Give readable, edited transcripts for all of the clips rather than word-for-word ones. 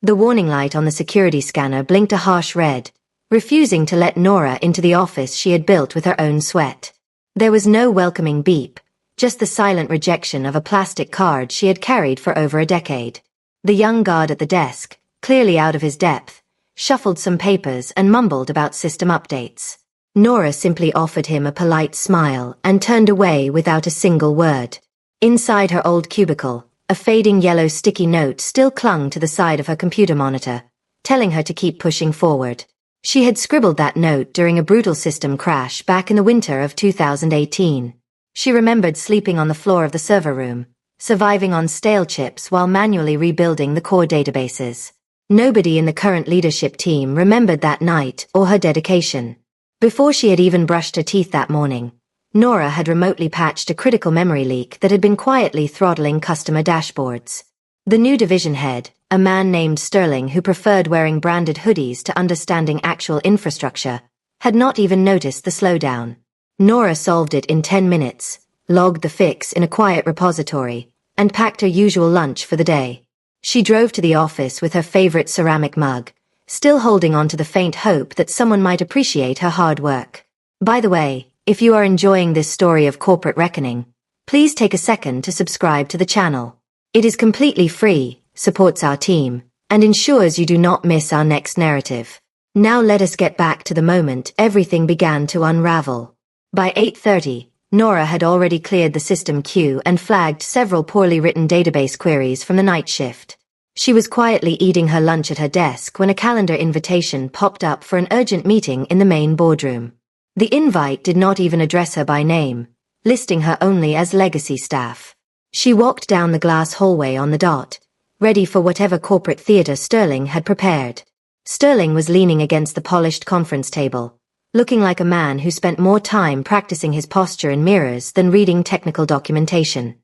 The warning light on the security scanner blinked a harsh red, refusing to let Nora into the office she had built with her own sweat. There was no welcoming beep, just the silent rejection of a plastic card she had carried for over a decade. The young guard at the desk, clearly out of his depth, shuffled some papers and mumbled about system updates. Nora simply offered him a polite smile and turned away without a single word. Inside her old cubicle, a fading yellow sticky note still clung to the side of her computer monitor, telling her to keep pushing forward. She had scribbled that note during a brutal system crash back in the winter of 2018. She remembered sleeping on the floor of the server room, surviving on stale chips while manually rebuilding the core databases. Nobody in the current leadership team remembered that night or her dedication. Before she had even brushed her teeth that morning, Nora had remotely patched a critical memory leak that had been quietly throttling customer dashboards. The new division head, a man named Sterling who preferred wearing branded hoodies to understanding actual infrastructure, had not even noticed the slowdown. Nora solved it in 10 minutes, logged the fix in a quiet repository, and packed her usual lunch for the day. She drove to the office with her favorite ceramic mug, still holding on to the faint hope that someone might appreciate her hard work. By the way, if you are enjoying this story of corporate reckoning, please take a second to subscribe to the channel. It is completely free, supports our team, and ensures you do not miss our next narrative. Now let us get back to the moment everything began to unravel. By 8:30, Nora had already cleared the system queue and flagged several poorly written database queries from the night shift. She was quietly eating her lunch at her desk when a calendar invitation popped up for an urgent meeting in the main boardroom. The invite did not even address her by name, listing her only as legacy staff. She walked down the glass hallway on the dot, ready for whatever corporate theater Sterling had prepared. Sterling was leaning against the polished conference table, looking like a man who spent more time practicing his posture in mirrors than reading technical documentation.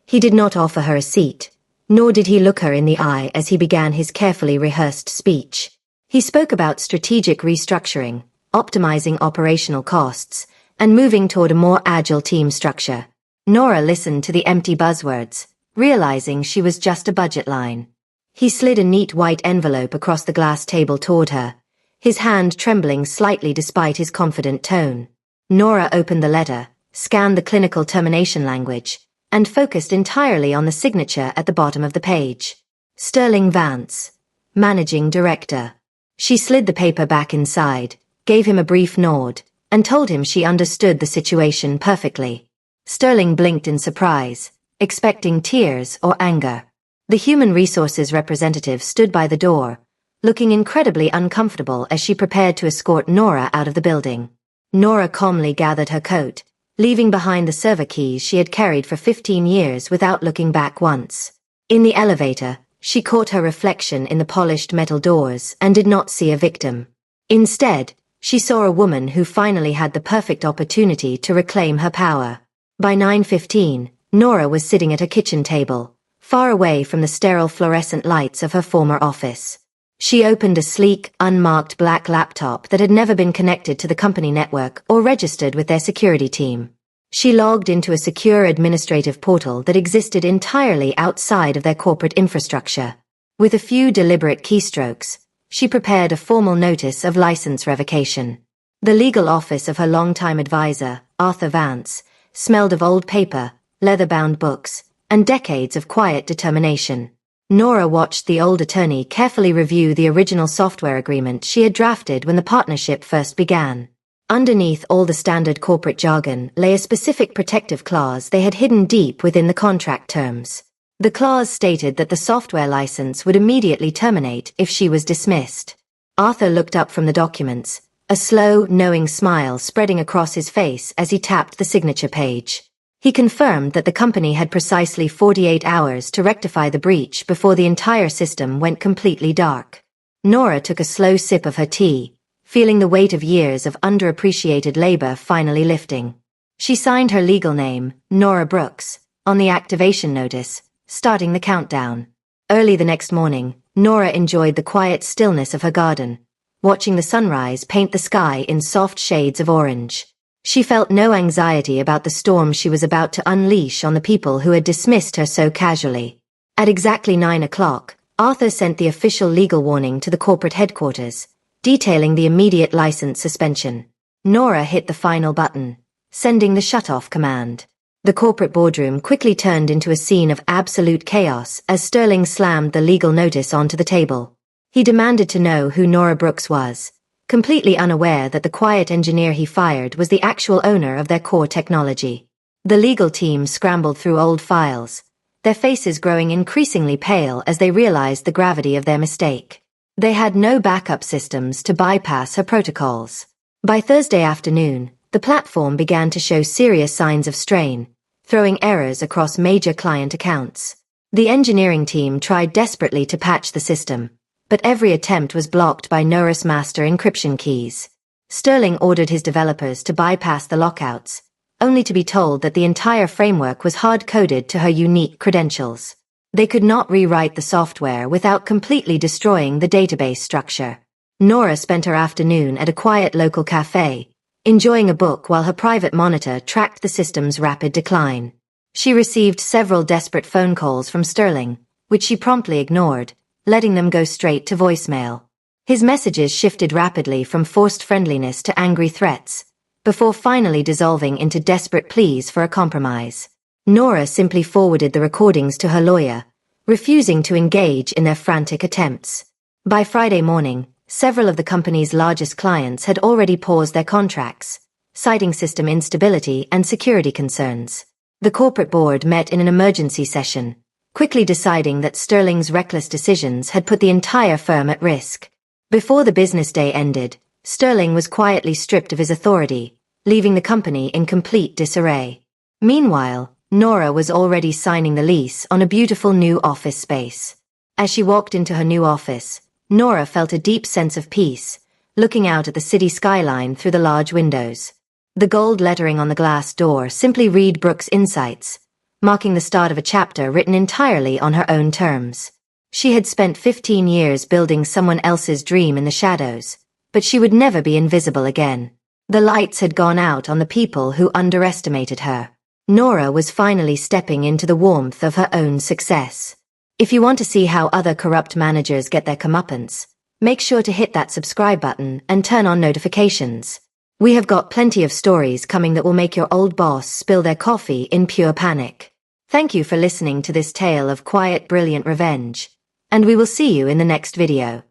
He did not offer her a seat, nor did he look her in the eye as he began his carefully rehearsed speech. He spoke about strategic restructuring, optimizing operational costs, and moving toward a more agile team structure. Nora listened to the empty buzzwords, realizing she was just a budget line. He slid a neat white envelope across the glass table toward her, his hand trembling slightly despite his confident tone. Nora opened the letter, scanned the clinical termination language, and focused entirely on the signature at the bottom of the page. Sterling Vance, Managing Director. She slid the paper back inside, gave him a brief nod, and told him she understood the situation perfectly. Sterling blinked in surprise, expecting tears or anger. The human resources representative stood by the door, looking incredibly uncomfortable as she prepared to escort Nora out of the building. Nora calmly gathered her coat, leaving behind the server keys she had carried for 15 years without looking back once. In the elevator, she caught her reflection in the polished metal doors and did not see a victim. Instead, she saw a woman who finally had the perfect opportunity to reclaim her power. By 9:15, Nora was sitting at her kitchen table, far away from the sterile fluorescent lights of her former office. She opened a sleek, unmarked black laptop that had never been connected to the company network or registered with their security team. She logged into a secure administrative portal that existed entirely outside of their corporate infrastructure. With a few deliberate keystrokes, she prepared a formal notice of license revocation. The legal office of her longtime advisor, Arthur Vance, smelled of old paper, leather-bound books, and decades of quiet determination. Nora watched the old attorney carefully review the original software agreement she had drafted when the partnership first began. Underneath all the standard corporate jargon lay a specific protective clause they had hidden deep within the contract terms. The clause stated that the software license would immediately terminate if she was dismissed. Arthur looked up from the documents, a slow, knowing smile spreading across his face as he tapped the signature page. He confirmed that the company had precisely 48 hours to rectify the breach before the entire system went completely dark. Nora took a slow sip of her tea, feeling the weight of years of underappreciated labor finally lifting. She signed her legal name, Nora Brooks, on the activation notice, starting the countdown. Early the next morning, Nora enjoyed the quiet stillness of her garden, watching the sunrise paint the sky in soft shades of orange. She felt no anxiety about the storm she was about to unleash on the people who had dismissed her so casually. At exactly 9 o'clock, Arthur sent the official legal warning to the corporate headquarters, detailing the immediate license suspension. Nora hit the final button, sending the shut-off command. The corporate boardroom quickly turned into a scene of absolute chaos as Sterling slammed the legal notice onto the table. He demanded to know who Nora Brooks was, completely unaware that the quiet engineer he fired was the actual owner of their core technology. The legal team scrambled through old files, their faces growing increasingly pale as they realized the gravity of their mistake. They had no backup systems to bypass her protocols. By Thursday afternoon, the platform began to show serious signs of strain, throwing errors across major client accounts. The engineering team tried desperately to patch the system, but every attempt was blocked by Nora's master encryption keys. Sterling ordered his developers to bypass the lockouts, only to be told that the entire framework was hard-coded to her unique credentials. They could not rewrite the software without completely destroying the database structure. Nora spent her afternoon at a quiet local cafe, enjoying a book while her private monitor tracked the system's rapid decline. She received several desperate phone calls from Sterling, which she promptly ignored, letting them go straight to voicemail. His messages shifted rapidly from forced friendliness to angry threats, before finally dissolving into desperate pleas for a compromise. Nora simply forwarded the recordings to her lawyer, refusing to engage in their frantic attempts. By Friday morning, several of the company's largest clients had already paused their contracts, citing system instability and security concerns. The corporate board met in an emergency session, quickly deciding that Sterling's reckless decisions had put the entire firm at risk. Before the business day ended, Sterling was quietly stripped of his authority, leaving the company in complete disarray. Meanwhile, Nora was already signing the lease on a beautiful new office space. As she walked into her new office, Nora felt a deep sense of peace, looking out at the city skyline through the large windows. The gold lettering on the glass door simply read Brooks Insights, marking the start of a chapter written entirely on her own terms. She had spent 15 years building someone else's dream in the shadows, but she would never be invisible again. The lights had gone out on the people who underestimated her. Nora was finally stepping into the warmth of her own success. If you want to see how other corrupt managers get their comeuppance, make sure to hit that subscribe button and turn on notifications. We have got plenty of stories coming that will make your old boss spill their coffee in pure panic. Thank you for listening to this tale of quiet, brilliant revenge, and we will see you in the next video.